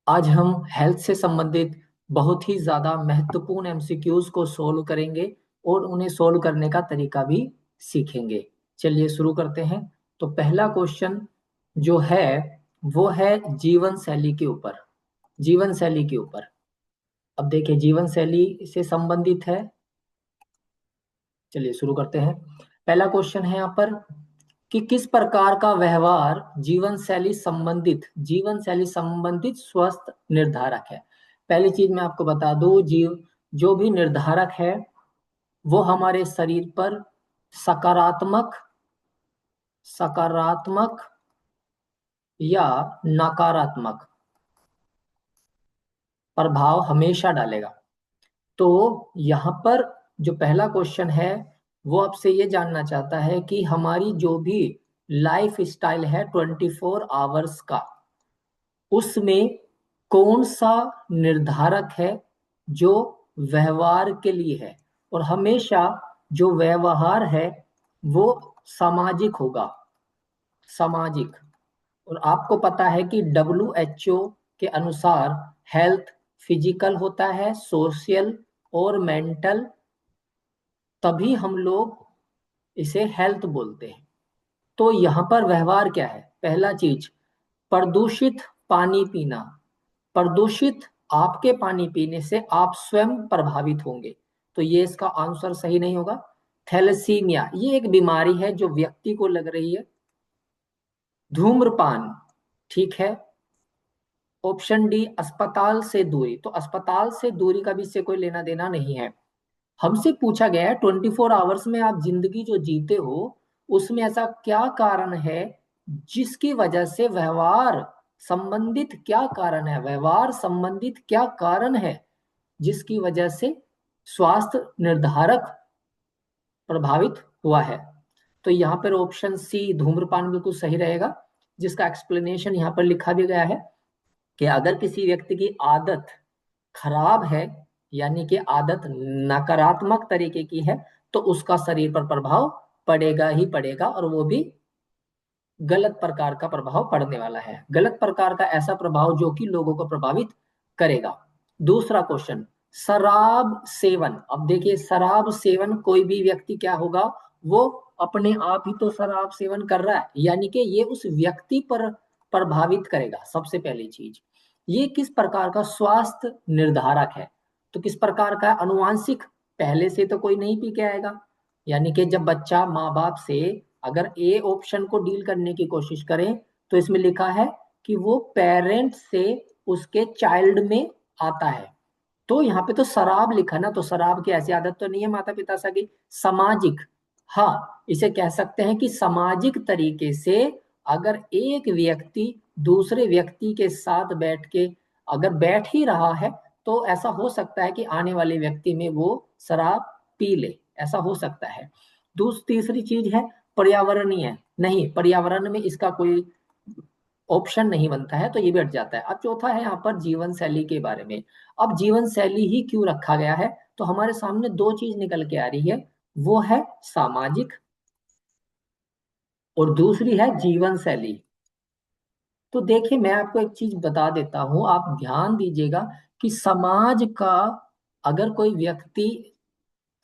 आज हम हेल्थ से संबंधित बहुत ही ज्यादा महत्वपूर्ण एमसीक्यूज को सोल्व करेंगे और उन्हें सोल्व करने का तरीका भी सीखेंगे। चलिए शुरू करते हैं। तो पहला क्वेश्चन जो है वो है जीवन शैली के ऊपर। जीवन शैली के ऊपर। अब देखिए जीवन शैली से संबंधित है। चलिए शुरू करते हैं। पहला क्वेश्चन है यहाँ पर कि किस प्रकार का व्यवहार जीवन शैली संबंधित स्वस्थ निर्धारक है। पहली चीज मैं आपको बता दूं, जो भी निर्धारक है वो हमारे शरीर पर सकारात्मक सकारात्मक या नकारात्मक प्रभाव हमेशा डालेगा। तो यहाँ पर जो पहला क्वेश्चन है वो आपसे ये जानना चाहता है कि हमारी जो भी लाइफ स्टाइल है 24 आवर्स का, उसमें कौन सा निर्धारक है जो व्यवहार के लिए है। और हमेशा जो व्यवहार है वो सामाजिक होगा। सामाजिक। और आपको पता है कि WHO के अनुसार हेल्थ फिजिकल होता है, सोशल और मेंटल, तभी हम लोग इसे हेल्थ बोलते हैं। तो यहाँ पर व्यवहार क्या है? पहला चीज, प्रदूषित पानी पीना। प्रदूषित आपके पानी पीने से आप स्वयं प्रभावित होंगे, तो ये इसका आंसर सही नहीं होगा। थैलेसीमिया ये एक बीमारी है जो व्यक्ति को लग रही है। धूम्रपान, ठीक है। ऑप्शन डी, अस्पताल से दूरी। तो अस्पताल से दूरी का भी इससे कोई लेना देना नहीं है। हमसे पूछा गया है 24 आवर्स में आप जिंदगी जो जीते हो उसमें ऐसा क्या कारण है जिसकी वजह से व्यवहार संबंधित क्या कारण है जिसकी वजह से स्वास्थ्य निर्धारक प्रभावित हुआ है। तो यहाँ पर ऑप्शन सी धूम्रपान बिल्कुल सही रहेगा, जिसका एक्सप्लेनेशन यहाँ पर लिखा भी गया है कि अगर किसी व्यक्ति की आदत खराब है, यानी कि आदत नकारात्मक तरीके की है, तो उसका शरीर पर प्रभाव पड़ेगा ही पड़ेगा, और वो भी गलत प्रकार का प्रभाव पड़ने वाला है। गलत प्रकार का ऐसा प्रभाव जो कि लोगों को प्रभावित करेगा। दूसरा क्वेश्चन, शराब सेवन। अब देखिए शराब सेवन कोई भी व्यक्ति क्या होगा, वो अपने आप ही तो शराब सेवन कर रहा है, यानी कि ये उस व्यक्ति पर प्रभावित करेगा। सबसे पहली चीज, ये किस प्रकार का स्वास्थ्य निर्धारक है। तो किस प्रकार का? अनुवांशिक। पहले से तो कोई नहीं पी के आएगा, यानी कि जब बच्चा माँ बाप से अगर ए ऑप्शन को डील करने की कोशिश करें तो इसमें लिखा है कि वो पेरेंट से उसके चाइल्ड में आता है। तो यहाँ पे तो शराब लिखा ना, तो शराब की ऐसी आदत तो नहीं है माता पिता से की। सामाजिक, हाँ इसे कह सकते हैं कि सामाजिक तरीके से अगर एक व्यक्ति दूसरे व्यक्ति के साथ बैठ के अगर बैठ ही रहा है तो ऐसा हो सकता है कि आने वाले व्यक्ति में वो शराब पी ले, ऐसा हो सकता है। तीसरी चीज है पर्यावरणीय। नहीं, पर्यावरण में इसका कोई ऑप्शन नहीं बनता है, तो ये भी हट जाता है। अब चौथा है यहाँ पर जीवन शैली के बारे में। अब जीवन शैली ही क्यों रखा गया है, तो हमारे सामने दो चीज निकल के आ रही है, वो है सामाजिक और दूसरी है जीवन शैली। तो देखिए मैं आपको एक चीज बता देता हूं, आप ध्यान दीजिएगा कि समाज का अगर कोई व्यक्ति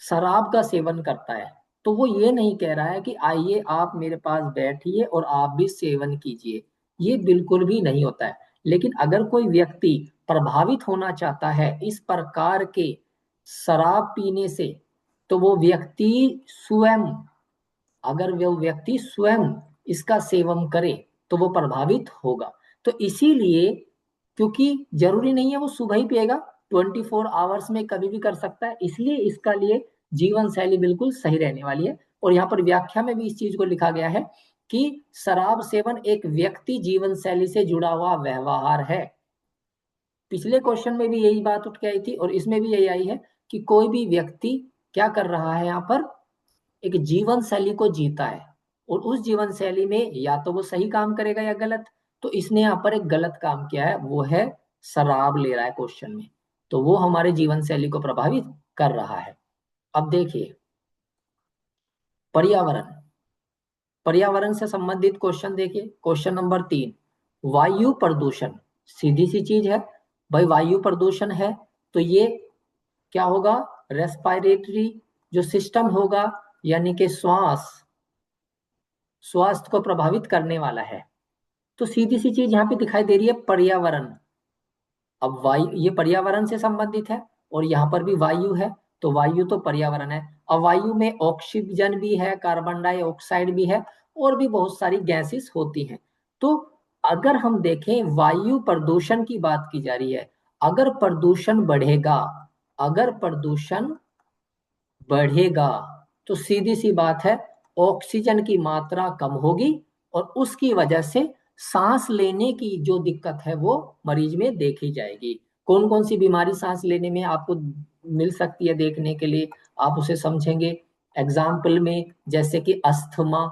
शराब का सेवन करता है तो वो ये नहीं कह रहा है कि आइए आप मेरे पास बैठिए और आप भी सेवन कीजिए, ये बिल्कुल भी नहीं होता है। लेकिन अगर कोई व्यक्ति प्रभावित होना चाहता है इस प्रकार के शराब पीने से, तो वो व्यक्ति स्वयं अगर वो व्यक्ति स्वयं इसका सेवन करे तो वो प्रभावित होगा। तो इसीलिए, क्योंकि जरूरी नहीं है वो सुबह ही पिएगा, 24 आवर्स में कभी भी कर सकता है, इसलिए इसका लिए जीवन शैली बिल्कुल सही रहने वाली है। और यहाँ पर व्याख्या में भी इस चीज को लिखा गया है कि शराब सेवन एक व्यक्ति जीवन शैली से जुड़ा हुआ व्यवहार है। पिछले क्वेश्चन में भी यही बात उठ के आई थी और इसमें भी यही आई है कि कोई भी व्यक्ति क्या कर रहा है, यहाँ पर एक जीवन शैली को जीता है और उस जीवन शैली में या तो वो सही काम करेगा या गलत। तो इसने यहाँ पर एक गलत काम किया है, वो है शराब ले रहा है क्वेश्चन में, तो वो हमारे जीवन शैली को प्रभावित कर रहा है। अब देखिए पर्यावरण। पर्यावरण से संबंधित क्वेश्चन देखिए, क्वेश्चन नंबर 3, वायु प्रदूषण। सीधी सी चीज है, भाई वायु प्रदूषण है तो ये क्या होगा, रेस्पिरेटरी जो सिस्टम होगा, यानी कि स्वास्थ्य को प्रभावित करने वाला है। तो सीधी सी चीज यहाँ पे दिखाई दे रही है, पर्यावरण। अब वायु ये पर्यावरण से संबंधित है, और यहाँ पर भी वायु है, तो वायु तो पर्यावरण है। अब वायु में ऑक्सीजन भी है, कार्बन डाइऑक्साइड भी है, और भी बहुत सारी गैसेस होती हैं। तो अगर हम देखें, वायु प्रदूषण की बात की जा रही है। अगर प्रदूषण बढ़ेगा, अगर प्रदूषण बढ़ेगा, तो सीधी सी बात है, ऑक्सीजन की मात्रा कम होगी, और उसकी वजह से सांस लेने की जो दिक्कत है वो मरीज में देखी जाएगी। कौन कौन सी बीमारी सांस लेने में आपको मिल सकती है देखने के लिए, आप उसे समझेंगे एग्जाम्पल में, जैसे कि अस्थमा।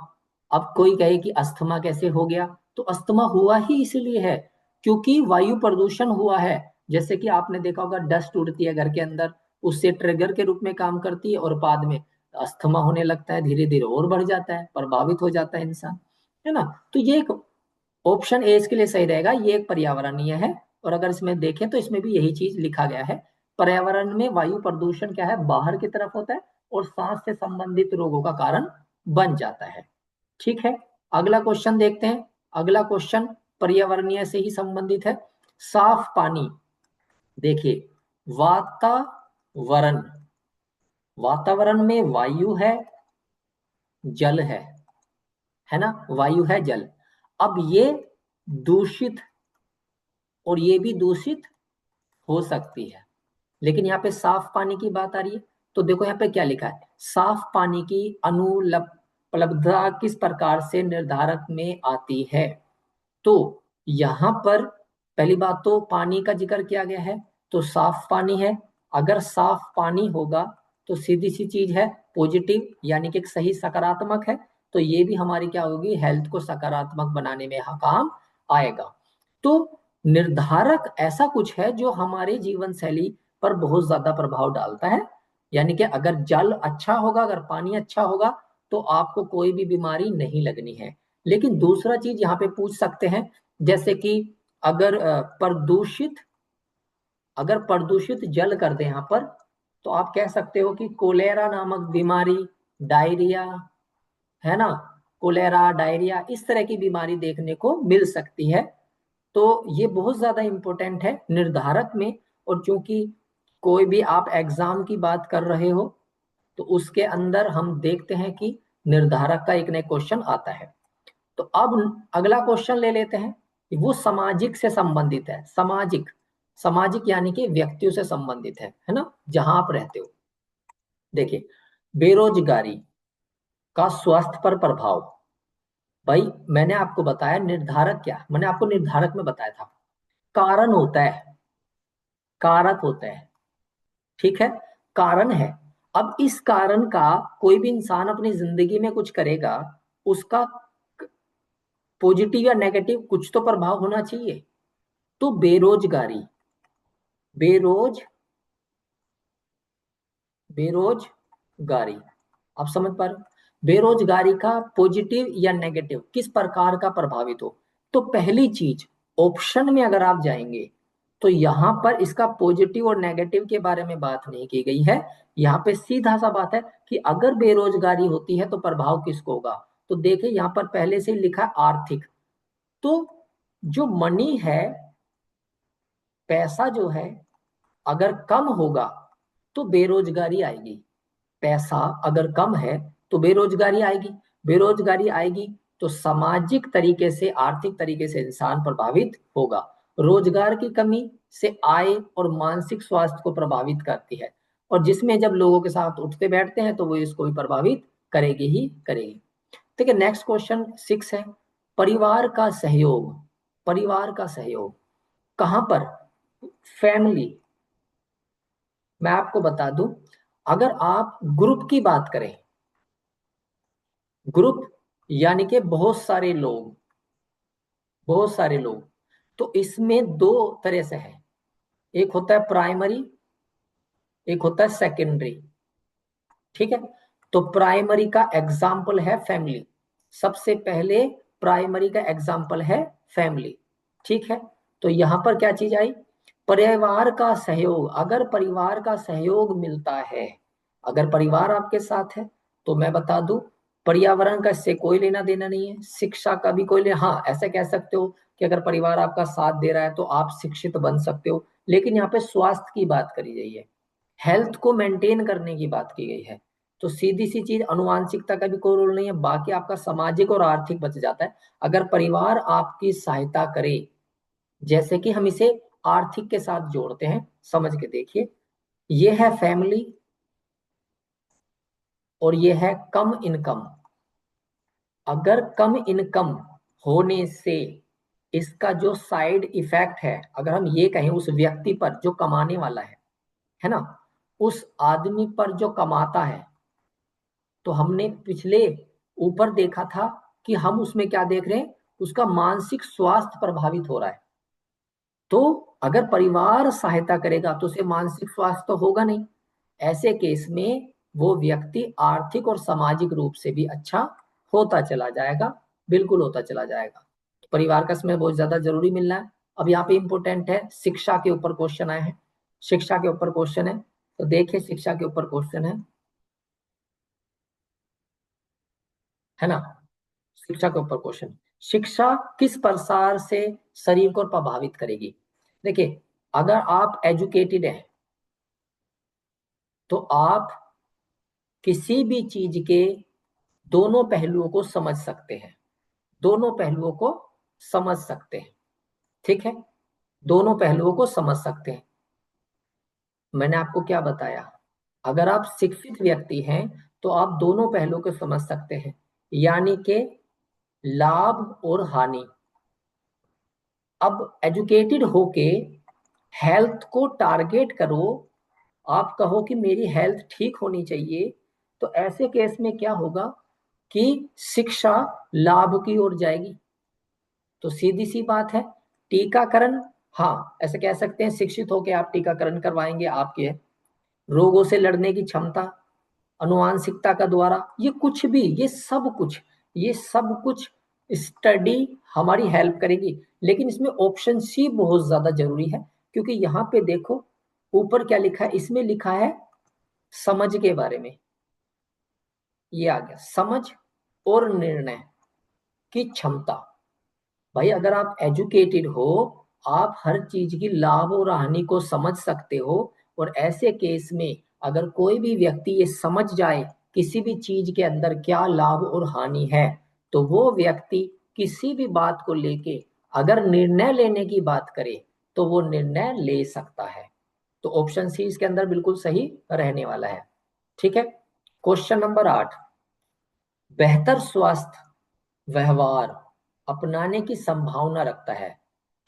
अब कोई कहे कि अस्थमा कैसे हो गया, तो अस्थमा हुआ ही इसलिए है क्योंकि वायु प्रदूषण हुआ है। जैसे कि आपने देखा होगा, डस्ट उड़ती है घर के अंदर, उससे ट्रिगर के रूप में काम करती है, और बाद में अस्थमा होने लगता है, धीरे धीरे और बढ़ जाता है, प्रभावित हो जाता है इंसान, है ना। तो ये एक ऑप्शन ए इसके लिए सही रहेगा, ये एक पर्यावरणीय है। और अगर इसमें देखें तो इसमें भी यही चीज लिखा गया है। पर्यावरण में वायु प्रदूषण क्या है, बाहर की तरफ होता है, और सांस से संबंधित रोगों का कारण बन जाता है। ठीक है, अगला क्वेश्चन देखते हैं। अगला क्वेश्चन पर्यावरणीय से ही संबंधित है। साफ पानी। देखिए, वातावरण, वातावरण में वायु है, जल है ना, वायु है, जल। अब ये दूषित, और ये भी दूषित हो सकती है, लेकिन यहाँ पे साफ पानी की बात आ रही है। तो देखो यहाँ पे क्या लिखा है, साफ पानी की अनुपलब्धता किस प्रकार से निर्धारक में आती है। तो यहाँ पर पहली बात तो पानी का जिक्र किया गया है, तो साफ पानी है। अगर साफ पानी होगा तो सीधी सी चीज है, पॉजिटिव, यानी कि एक सही सकारात्मक है। तो ये भी हमारी क्या होगी, हेल्थ को सकारात्मक बनाने में काम आएगा। तो निर्धारक ऐसा कुछ है जो हमारे जीवन शैली पर बहुत ज्यादा प्रभाव डालता है। यानी कि अगर जल अच्छा होगा, अगर पानी अच्छा होगा, तो आपको कोई भी बीमारी नहीं लगनी है। लेकिन दूसरा चीज यहाँ पे पूछ सकते हैं, जैसे कि अगर प्रदूषित, अगर प्रदूषित जल कर दे यहाँ पर, तो आप कह सकते हो कि कोलेरा नामक बीमारी, डायरिया, है ना, कोलेरा, डायरिया, इस तरह की बीमारी देखने को मिल सकती है। तो ये बहुत ज्यादा इंपॉर्टेंट है निर्धारक में। और चूंकि कोई भी आप एग्जाम की बात कर रहे हो, तो उसके अंदर हम देखते हैं कि निर्धारक का एक न एक क्वेश्चन आता है। तो अब अगला क्वेश्चन ले लेते हैं, वो सामाजिक से संबंधित है। सामाजिक, सामाजिक यानी कि व्यक्तियों से संबंधित है ना, जहां आप रहते हो। देखिए, बेरोजगारी का स्वास्थ्य पर प्रभाव। भाई मैंने आपको बताया निर्धारक क्या, मैंने आपको निर्धारक में बताया था, कारण होता है, कारक होता है, ठीक है, कारण है। अब इस कारण का कोई भी इंसान अपनी जिंदगी में कुछ करेगा, उसका पॉजिटिव या नेगेटिव कुछ तो प्रभाव होना चाहिए। तो बेरोजगारी, बेरोज बेरोजगारी, आप समझ पा रहे हो, बेरोजगारी का पॉजिटिव या नेगेटिव किस प्रकार का प्रभावित हो। तो पहली चीज, ऑप्शन में अगर आप जाएंगे, तो यहां पर इसका पॉजिटिव और नेगेटिव के बारे में बात नहीं की गई है। यहाँ पे सीधा सा बात है कि अगर बेरोजगारी होती है तो प्रभाव किसको होगा। तो देखिए यहाँ पर पहले से ही लिखा आर्थिक। तो जो मनी है, पैसा जो है, अगर कम होगा तो बेरोजगारी आएगी। पैसा अगर कम है तो बेरोजगारी आएगी। बेरोजगारी आएगी तो सामाजिक तरीके से, आर्थिक तरीके से इंसान प्रभावित होगा। रोजगार की कमी से आय और मानसिक स्वास्थ्य को प्रभावित करती है, और जिसमें जब लोगों के साथ उठते बैठते हैं तो वो इसको भी प्रभावित करेगी ही करेगी। ठीक है, नेक्स्ट क्वेश्चन 6 है, परिवार का सहयोग। परिवार का सहयोग कहां पर, फैमिली। मैं आपको बता दूं, अगर आप ग्रुप की बात करें, ग्रुप यानी कि बहुत सारे लोग, बहुत सारे लोग, तो इसमें दो तरह से है, एक होता है प्राइमरी, एक होता है सेकेंडरी। ठीक है, तो प्राइमरी का एग्जाम्पल है फैमिली। सबसे पहले प्राइमरी का एग्जाम्पल है फैमिली। ठीक है, तो यहां पर क्या चीज आई, परिवार का सहयोग, अगर परिवार का सहयोग मिलता है, अगर परिवार आपके साथ है, तो मैं बता दूं, पर्यावरण का इससे कोई लेना देना नहीं है, शिक्षा का भी कोई लेना, हाँ ऐसे कह सकते हो कि अगर परिवार आपका साथ दे रहा है तो आप शिक्षित बन सकते हो, लेकिन यहाँ पे स्वास्थ्य की बात करी गई है, हेल्थ को मेंटेन करने की बात की गई है। तो सीधी सी चीज, अनुवांशिकता का भी कोई रोल नहीं है, बाकी आपका सामाजिक और आर्थिक बच जाता है। अगर परिवार आपकी सहायता करे, जैसे कि हम इसे आर्थिक के साथ जोड़ते हैं, समझ के देखिए, ये है फैमिली और ये है कम इनकम। अगर कम इनकम होने से इसका जो साइड इफेक्ट है, अगर हम ये कहें उस व्यक्ति पर जो कमाने वाला है ना, उस आदमी पर जो कमाता है, तो हमने पिछले ऊपर देखा था कि हम उसमें क्या देख रहे हैं, उसका मानसिक स्वास्थ्य प्रभावित हो रहा है। तो अगर परिवार सहायता करेगा तो उसे मानसिक स्वास्थ्य तो होगा नहीं, ऐसे केस में वो व्यक्ति आर्थिक और सामाजिक रूप से भी अच्छा होता चला जाएगा, बिल्कुल होता चला जाएगा। तो परिवार का इसमें बहुत ज्यादा जरूरी मिलना है। अब यहाँ पे इंपॉर्टेंट है, शिक्षा के ऊपर क्वेश्चन आए हैं, शिक्षा के ऊपर क्वेश्चन है, तो देखिए शिक्षा के ऊपर क्वेश्चन है ना, शिक्षा के ऊपर क्वेश्चन, शिक्षा किस प्रसार से शरीर को प्रभावित करेगी। देखिए, अगर आप एजुकेटेड हैं तो आप किसी भी चीज के दोनों पहलुओं को समझ सकते हैं, दोनों पहलुओं को समझ सकते हैं, ठीक है, दोनों पहलुओं को समझ सकते हैं। मैंने आपको क्या बताया, अगर आप शिक्षित व्यक्ति हैं तो आप दोनों पहलुओं को समझ सकते हैं, यानी कि लाभ और हानि। अब एजुकेटेड होके हेल्थ को टारगेट करो, आप कहो कि मेरी हेल्थ ठीक होनी चाहिए, तो ऐसे केस में क्या होगा कि शिक्षा लाभ की ओर जाएगी। तो सीधी सी बात है, टीकाकरण, हाँ ऐसे कह सकते हैं, शिक्षित होके आप टीकाकरण करवाएंगे, आपके रोगों से लड़ने की क्षमता, अनुवांशिकता का द्वारा, ये कुछ भी, ये सब कुछ स्टडी हमारी हेल्प करेगी। लेकिन इसमें ऑप्शन सी बहुत ज्यादा जरूरी है, क्योंकि यहाँ पे देखो ऊपर क्या लिखा है, इसमें लिखा है समझ के बारे में, ये आ गया समझ और निर्णय की क्षमता। भाई अगर आप एजुकेटेड हो, आप हर चीज की लाभ और हानि को समझ सकते हो, और ऐसे केस में अगर कोई भी व्यक्ति ये समझ जाए किसी भी चीज के अंदर क्या लाभ और हानि है, तो वो व्यक्ति किसी भी बात को लेके अगर निर्णय लेने की बात करे तो वो निर्णय ले सकता है। तो ऑप्शन सी इसके अंदर बिल्कुल सही रहने वाला है, ठीक है। क्वेश्चन नंबर 8, बेहतर स्वास्थ्य व्यवहार अपनाने की संभावना रखता है।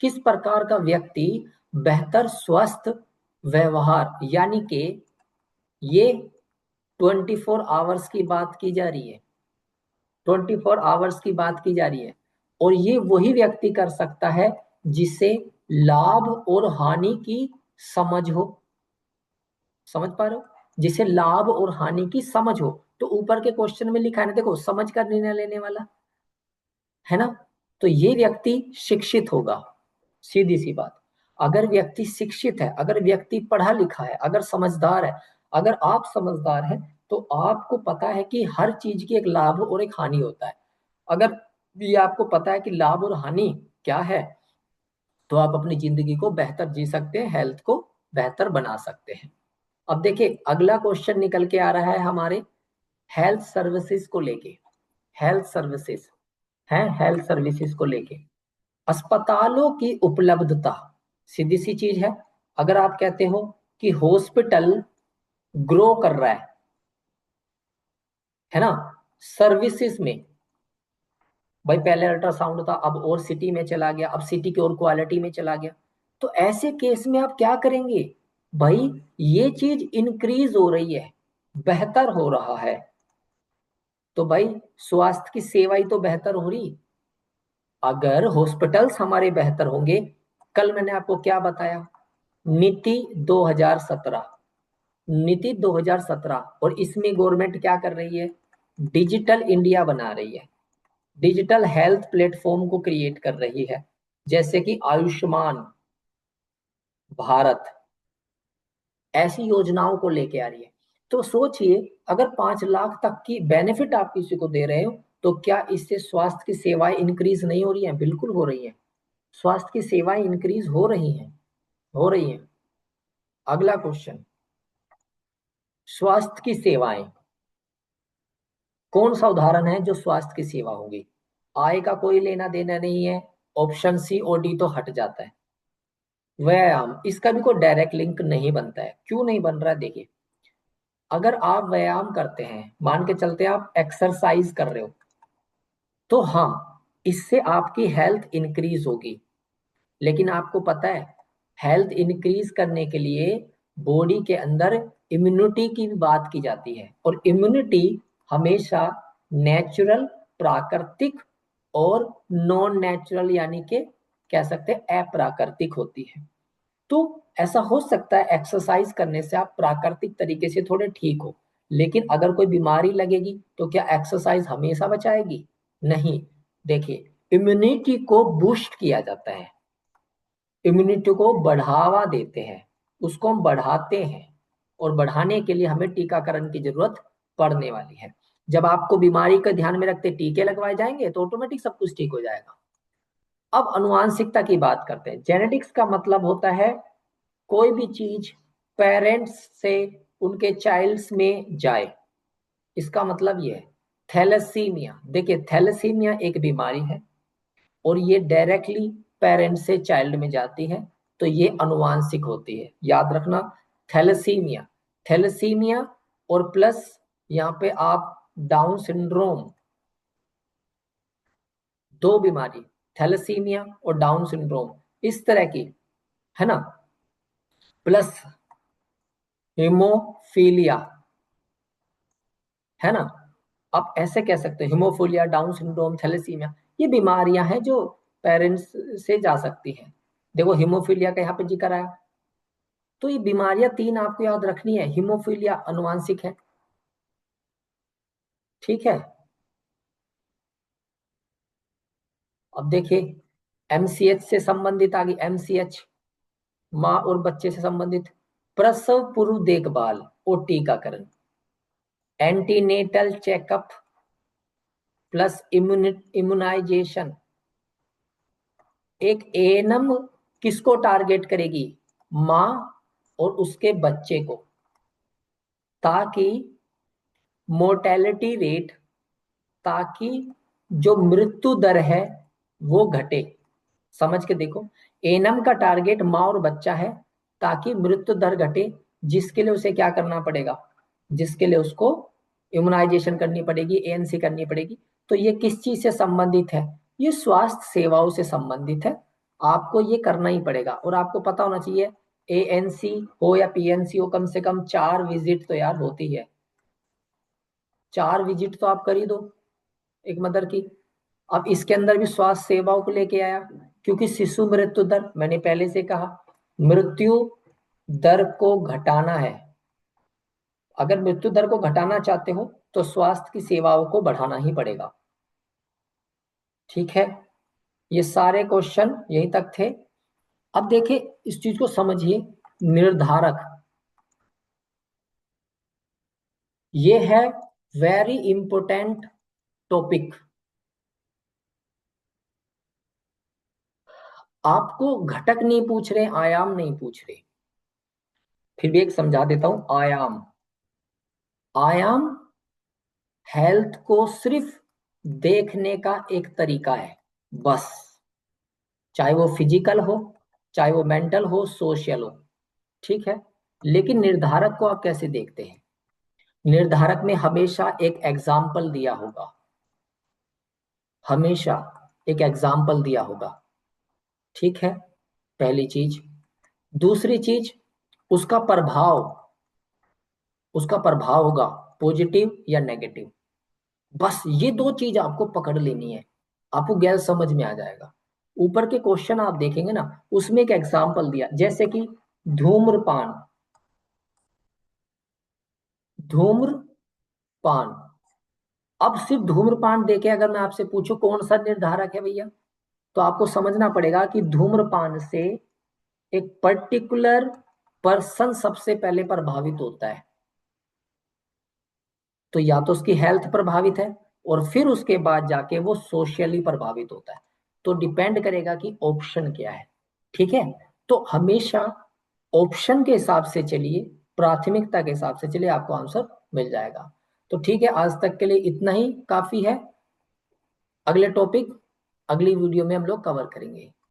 किस प्रकार का व्यक्ति बेहतर स्वस्थ व्यवहार, यानी कि ये 24 आवर्स की बात की जा रही है, 24 आवर्स की बात की जा रही है, और ये वही व्यक्ति कर सकता है जिसे लाभ और हानि की समझ हो, समझ पा रहे हो, जिसे लाभ और हानि की समझ हो। तो ऊपर के क्वेश्चन में लिखा है ना, देखो समझ कर निर्णय लेने वाला, है ना, तो ये व्यक्ति शिक्षित होगा, सीधी सी बात। अगर व्यक्ति शिक्षित है, अगर व्यक्ति पढ़ा लिखा है, अगर समझदार है, अगर आप समझदार हैं, तो आपको पता है कि हर चीज की एक लाभ और एक हानि होता है। अगर ये आपको पता है कि लाभ और हानि क्या है, तो आप अपनी जिंदगी को बेहतर जी सकते हैं, हेल्थ को बेहतर बना सकते हैं। अब देखिए अगला क्वेश्चन निकल के आ रहा है हमारे हेल्थ सर्विसेज को लेके, हेल्थ सर्विसेज है, हेल्थ सर्विसेज को लेके अस्पतालों की उपलब्धता, सीधी सी चीज है। अगर आप कहते हो कि हॉस्पिटल ग्रो कर रहा है ना, सर्विसेज में, भाई पहले अल्ट्रासाउंड था, अब और सिटी में चला गया, अब सिटी की और क्वालिटी में चला गया, तो ऐसे केस में आप क्या करेंगे, भाई ये चीज इंक्रीज हो रही है, बेहतर हो रहा है, तो भाई स्वास्थ्य की सेवा ही तो बेहतर हो रही। अगर हॉस्पिटल्स हमारे बेहतर होंगे, कल मैंने आपको क्या बताया, नीति 2017, नीति 2017, और इसमें गवर्नमेंट क्या कर रही है, डिजिटल इंडिया बना रही है, डिजिटल हेल्थ प्लेटफॉर्म को क्रिएट कर रही है, जैसे कि आयुष्मान, भारत ऐसी योजनाओं को लेके आ रही है। तो सोचिए, अगर 5 लाख तक की बेनिफिट आप किसी को दे रहे हो, तो क्या इससे स्वास्थ्य की सेवाएं इंक्रीज नहीं हो रही हैं? बिल्कुल हो रही हैं। स्वास्थ्य की सेवाएं इंक्रीज हो रही हैं, हो रही हैं। अगला क्वेश्चन, स्वास्थ्य की सेवाएं कौन सा उदाहरण है जो स्वास्थ्य की सेवा होगी? आय का कोई लेना देना नहीं है, ऑप्शन सी और डी तो हट जाता है। व्यायाम, इसका भी कोई डायरेक्ट लिंक नहीं बनता है। क्यों नहीं बन रहा है? देखिए, अगर आप व्यायाम करते हैं, मान के चलते हैं आप एक्सरसाइज कर रहे हो, तो हाँ, इससे आपकी हेल्थ इंक्रीज होगी। लेकिन आपको पता है, हेल्थ इंक्रीज करने के लिए बॉडी के अंदर इम्यूनिटी की भी बात की जाती है, और इम्यूनिटी हमेशा नेचुरल, प्राकृतिक और नॉन नेचुरल, यानी कि कह सकते हैं अप्राकृतिक होती है। तो ऐसा हो सकता है एक्सरसाइज करने से आप प्राकृतिक तरीके से थोड़े ठीक हो, लेकिन अगर कोई बीमारी लगेगी तो क्या एक्सरसाइज हमेशा बचाएगी? नहीं। देखिए, इम्यूनिटी को बूस्ट किया जाता है, इम्यूनिटी को बढ़ावा देते हैं, उसको हम बढ़ाते हैं, और बढ़ाने के लिए हमें टीकाकरण की जरूरत पड़ने वाली है। जब आपको बीमारी का ध्यान में रखते टीके लगवाए जाएंगे तो ऑटोमेटिक सब कुछ ठीक हो जाएगा। अब अनुवांशिकता की बात करते हैं। जेनेटिक्स का मतलब होता है कोई भी चीज पेरेंट्स से उनके चाइल्ड्स में जाए, इसका मतलब ये है। थैलेसीमिया, देखिए थैलेसीमिया एक बीमारी है, और ये डायरेक्टली पेरेंट्स से चाइल्ड में जाती है, तो ये अनुवांशिक होती है, याद रखना। थैलेसीमिया, थैलेसीमिया और प्लस यहाँ पे आप डाउन सिंड्रोम, दो बीमारी, थैलेसीमिया और डाउन सिंड्रोम, इस तरह की, है ना, प्लस हीमोफीलिया, है ना। आप ऐसे कह सकते हैं, हीमोफीलिया, डाउन सिंड्रोम, थैलेसीमिया, ये बीमारियां हैं जो पेरेंट्स से जा सकती हैं। देखो हीमोफीलिया का यहाँ पे जिक्र आया, तो ये बीमारियां तीन आपको याद रखनी है। हीमोफीलिया अनुवांशिक है, ठीक है। अब देखिए, एमसीएच से संबंधित आ गई, एमसीएच, माँ और बच्चे से संबंधित, प्रसव पूर्व देखभाल और टीकाकरण, एंटीनेटल चेकअप प्लस इम्यूनाइजेशन। एक एएनएम किसको टारगेट करेगी? माँ और उसके बच्चे को, ताकि मोर्टेलिटी रेट, ताकि जो मृत्यु दर है वो घटे। समझ के देखो, एएनएम का टारगेट माँ और बच्चा है, ताकि मृत्यु दर घटे, जिसके लिए उसे क्या करना पड़ेगा? जिसके लिए उसको इम्यूनाइजेशन करनी पड़ेगी, एएनसी करनी पड़ेगी। तो ये किस चीज से संबंधित है? ये स्वास्थ्य सेवाओं से संबंधित है। आपको ये करना ही पड़ेगा, और आपको पता होना चाहिए, एएनसी हो या पीएनसी हो, कम से कम 4 विजिट तो यार होती है। 4 विजिट तो आप कर ही दो एक मदर की। अब इसके अंदर भी स्वास्थ्य सेवाओं को लेके आया, क्योंकि शिशु मृत्यु दर, मैंने पहले से कहा, मृत्यु दर को घटाना है। अगर मृत्यु दर को घटाना चाहते हो तो स्वास्थ्य की सेवाओं को बढ़ाना ही पड़ेगा, ठीक है। ये सारे क्वेश्चन यहीं तक थे। अब देखिए, इस चीज को समझिए, निर्धारक, ये है वेरी इंपोर्टेंट टॉपिक। आपको घटक नहीं पूछ रहे, आयाम नहीं पूछ रहे, फिर भी एक समझा देता हूं। आयाम, आयाम हेल्थ को सिर्फ देखने का एक तरीका है, बस। चाहे वो फिजिकल हो, चाहे वो मेंटल हो, सोशल हो, ठीक है। लेकिन निर्धारक को आप कैसे देखते हैं? निर्धारक में हमेशा एक एग्जाम्पल दिया होगा, हमेशा एक एग्जाम्पल दिया होगा, ठीक है। पहली चीज। दूसरी चीज, उसका प्रभाव, उसका प्रभाव होगा पॉजिटिव या नेगेटिव। बस ये दो चीज आपको पकड़ लेनी है, आपको गैर समझ में आ जाएगा। ऊपर के क्वेश्चन आप देखेंगे ना, उसमें एक एग्जाम्पल दिया, जैसे कि धूम्रपान, धूम्रपान। अब सिर्फ धूम्रपान देके अगर मैं आपसे पूछूं कौन सा निर्धारक है भैया, तो आपको समझना पड़ेगा कि धूम्रपान से एक पर्टिकुलर पर्सन सबसे पहले प्रभावित होता है, तो या तो उसकी हेल्थ प्रभावित है और फिर उसके बाद जाके वो सोशली प्रभावित होता है। तो डिपेंड करेगा कि ऑप्शन क्या है। ठीक है, तो हमेशा ऑप्शन के हिसाब से चलिए, प्राथमिकता के हिसाब से चलिए, आपको आंसर मिल जाएगा। तो ठीक है, आज तक के लिए इतना ही काफी है। अगले टॉपिक अगली वीडियो में हम लोग कवर करेंगे।